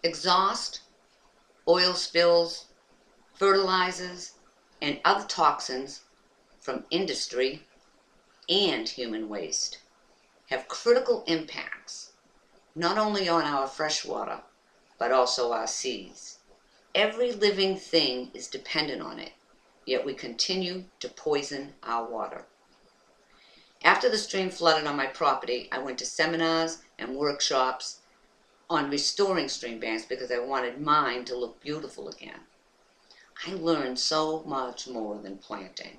Exhaust, oil spills, fertilizers, and other toxins from industry and human waste have critical impacts not only on our freshwater, but also our seas. Every living thing is dependent on it, yet we continue to poison our water. After the stream flooded on my property, I went to seminars and workshops on restoring stream banks because I wanted mine to look beautiful again. I learned so much more than planting.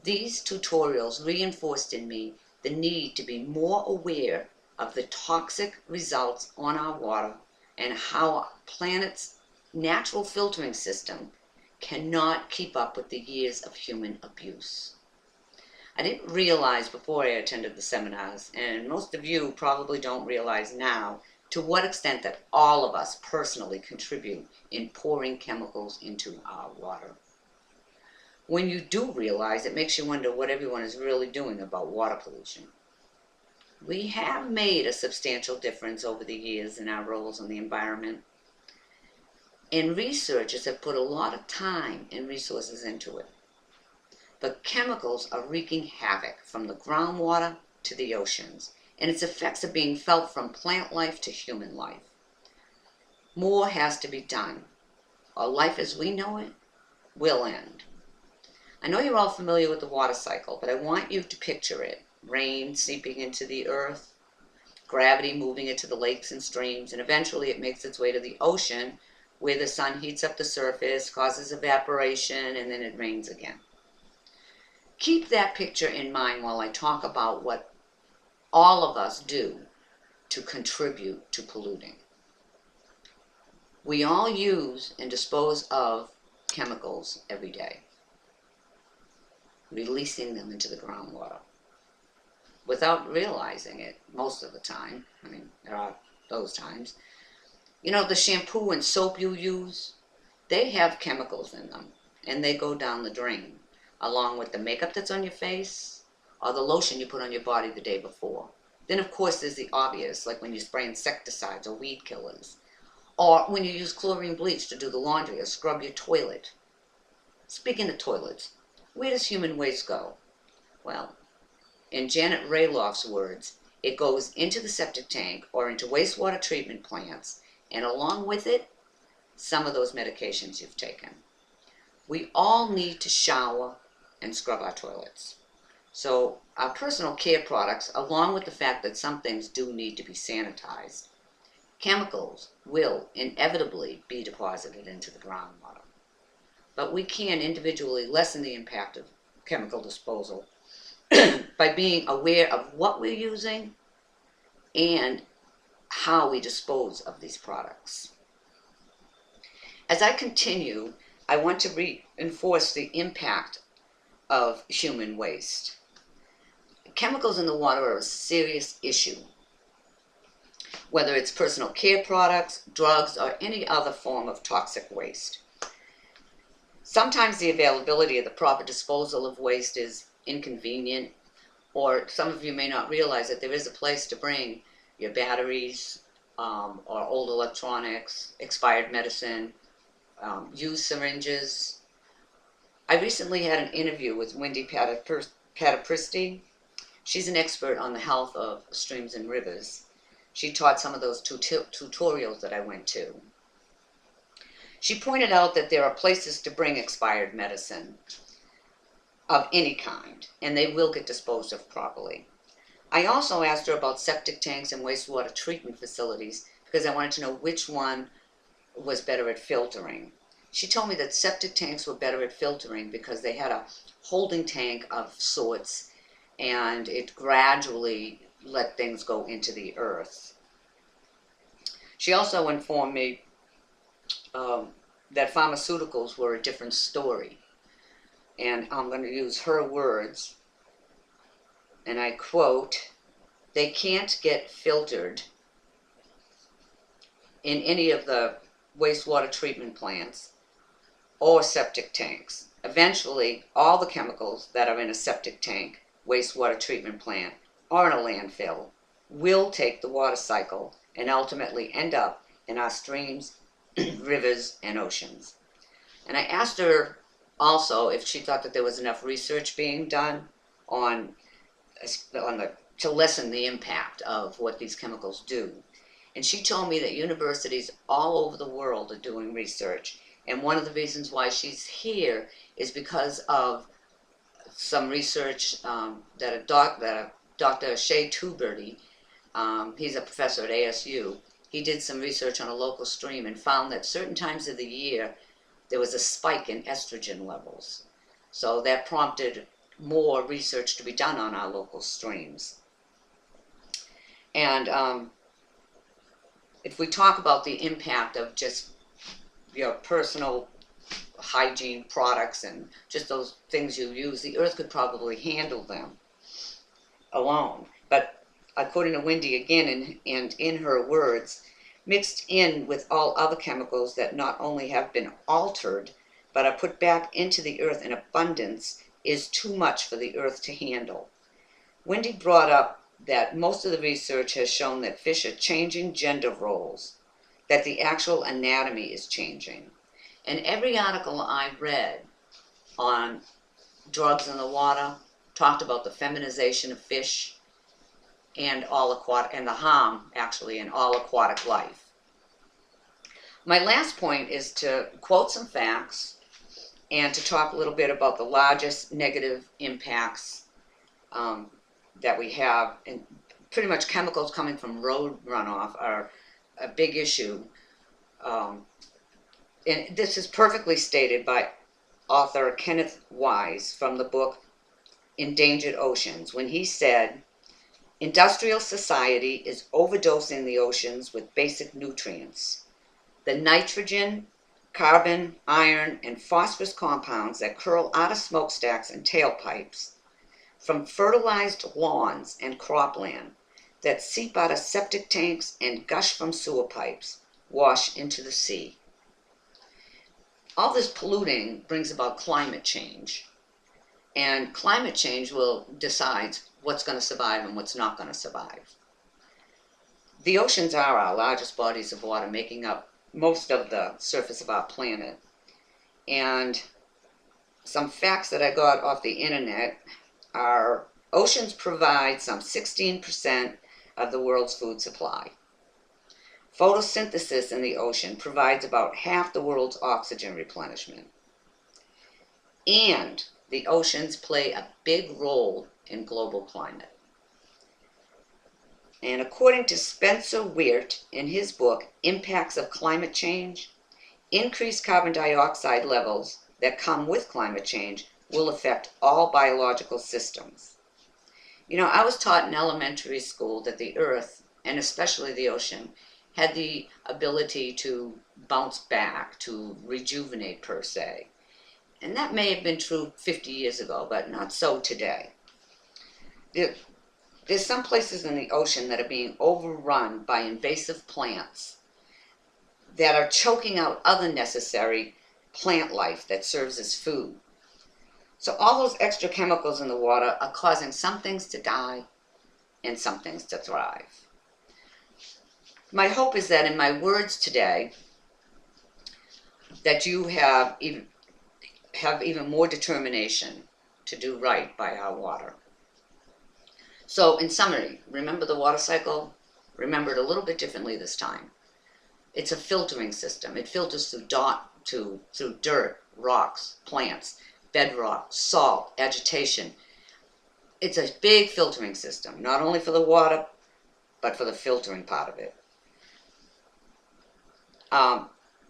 These tutorials reinforced in me the need to be more aware of the toxic results on our water and how our planet's natural filtering system cannot keep up with the years of human abuse. I didn't realize before I attended the seminars, and most of you probably don't realize now, to what extent that all of us personally contribute in pouring chemicals into our water. When you do realize, it makes you wonder what everyone is really doing about water pollution. We have made a substantial difference over the years in our roles in the environment, and researchers have put a lot of time and resources into it. But chemicals are wreaking havoc from the groundwater to the oceans, and its effects are being felt from plant life to human life. More has to be done, or life as we know it will end. I know you're all familiar with the water cycle, but I want you to picture it. Rain seeping into the earth, gravity moving it to the lakes and streams, and eventually it makes its way to the ocean, where the sun heats up the surface, causes evaporation, and then it rains again. Keep that picture in mind while I talk about what all of us do to contribute to polluting. We all use and dispose of chemicals every day, releasing them into the groundwater without realizing it most of the time. I mean, there are those times. You know, the shampoo and soap you use, they have chemicals in them, and they go down the drain, along with the makeup that's on your face or the lotion you put on your body the day before. Then, of course, there's the obvious, like when you spray insecticides or weed killers, or when you use chlorine bleach to do the laundry or scrub your toilet. Speaking of toilets, where does human waste go? Well, in Janet Rayloff's words, it goes into the septic tank or into wastewater treatment plants, and along with it, some of those medications you've taken. We all need to shower and scrub our toilets. So our personal care products, along with the fact that some things do need to be sanitized, chemicals will inevitably be deposited into the groundwater. But we can individually lessen the impact of chemical disposal by being aware of what we're using and how we dispose of these products. As I continue, I want to reinforce the impact of human waste. Chemicals in the water are a serious issue, whether it's personal care products, drugs, or any other form of toxic waste. Sometimes the availability of the proper disposal of waste is inconvenient, or some of you may not realize that there is a place to bring your batteries or old electronics, expired medicine, used syringes. I recently had an interview with Wendy Patapristi. She's an expert on the health of streams and rivers. She taught some of those tutorials that I went to. She pointed out that there are places to bring expired medicine of any kind, and they will get disposed of properly. I also asked her about septic tanks and wastewater treatment facilities because I wanted to know which one was better at filtering. She told me that septic tanks were better at filtering because they had a holding tank of sorts, and it gradually let things go into the earth. She also informed me that pharmaceuticals were a different story. And I'm going to use her words, and I quote, "They can't get filtered in any of the wastewater treatment plants or septic tanks. Eventually, all the chemicals that are in a septic tank, wastewater treatment plant, or in a landfill will take the water cycle and ultimately end up in our streams, rivers, and oceans. And I asked her also if she thought that there was enough research being done on to lessen the impact of what these chemicals do. And she told me that universities all over the world are doing research. And one of the reasons why she's here is because of some research that Dr. Shea Tuberty, he's a professor at ASU, he did some research on a local stream and found that certain times of the year there was a spike in estrogen levels. So that prompted more research to be done on our local streams. And if we talk about the impact of just your personal hygiene products and just those things you use, the earth could probably handle them alone. But according to Wendy again, and in her words, mixed in with all other chemicals that not only have been altered, but are put back into the earth in abundance, is too much for the earth to handle. Wendy brought up that most of the research has shown that fish are changing gender roles, that the actual anatomy is changing. And every article I read on drugs in the water talked about the feminization of fish and the harm actually in all aquatic life. My last point is to quote some facts and to talk a little bit about the largest negative impacts that we have. And pretty much chemicals coming from road runoff are a big issue. And this is perfectly stated by author Kenneth Wise from the book Endangered Oceans, when he said, "Industrial society is overdosing the oceans with basic nutrients. The nitrogen, carbon, iron, and phosphorus compounds that curl out of smokestacks and tailpipes, from fertilized lawns and cropland that seep out of septic tanks and gush from sewer pipes, wash into the sea." All this polluting brings about climate change. And climate change will decide what's going to survive and what's not going to survive. The oceans are our largest bodies of water, making up most of the surface of our planet. And some facts that I got off the internet are oceans provide some 16% of the world's food supply. Photosynthesis in the ocean provides about half the world's oxygen replenishment. And the oceans play a big role in global climate. And according to Spencer Weert in his book, Impacts of Climate Change, increased carbon dioxide levels that come with climate change will affect all biological systems. You know, I was taught in elementary school that the earth, and especially the ocean, had the ability to bounce back, to rejuvenate per se. And that may have been true 50 years ago, but not so today. There's some places in the ocean that are being overrun by invasive plants that are choking out other necessary plant life that serves as food. So all those extra chemicals in the water are causing some things to die and some things to thrive. My hope is that in my words today, that you have even more determination to do right by our water. So in summary, remember the water cycle? Remember it a little bit differently this time. It's a filtering system. It filters through dirt, rocks, plants, bedrock, salt, agitation. It's a big filtering system, not only for the water, but for the filtering part of it.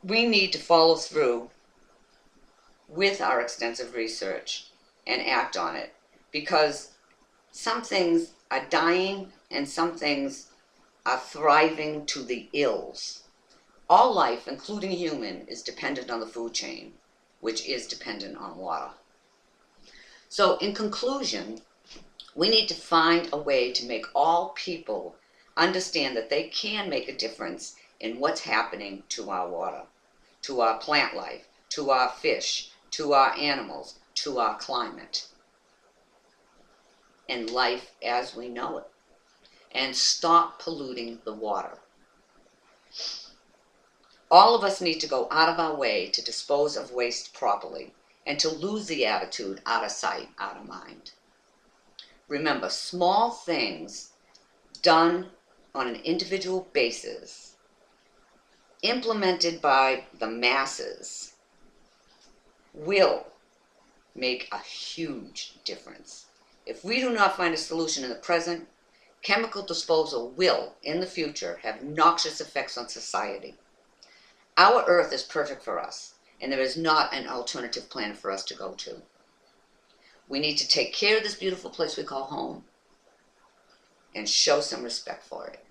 We need to follow through with our extensive research and act on it, because some things are dying and some things are thriving to the ills. All life, including human, is dependent on the food chain, which is dependent on water. So in conclusion, we need to find a way to make all people understand that they can make a difference in what's happening to our water, to our plant life, to our fish, to our animals, to our climate, and life as we know it, and stop polluting the water. All of us need to go out of our way to dispose of waste properly and to lose the attitude out of sight, out of mind. Remember, small things done on an individual basis, implemented by the masses, will make a huge difference. If we do not find a solution in the present, chemical disposal will, in the future, have noxious effects on society. Our earth is perfect for us, and there is not an alternative planet for us to go to. We need to take care of this beautiful place we call home and show some respect for it.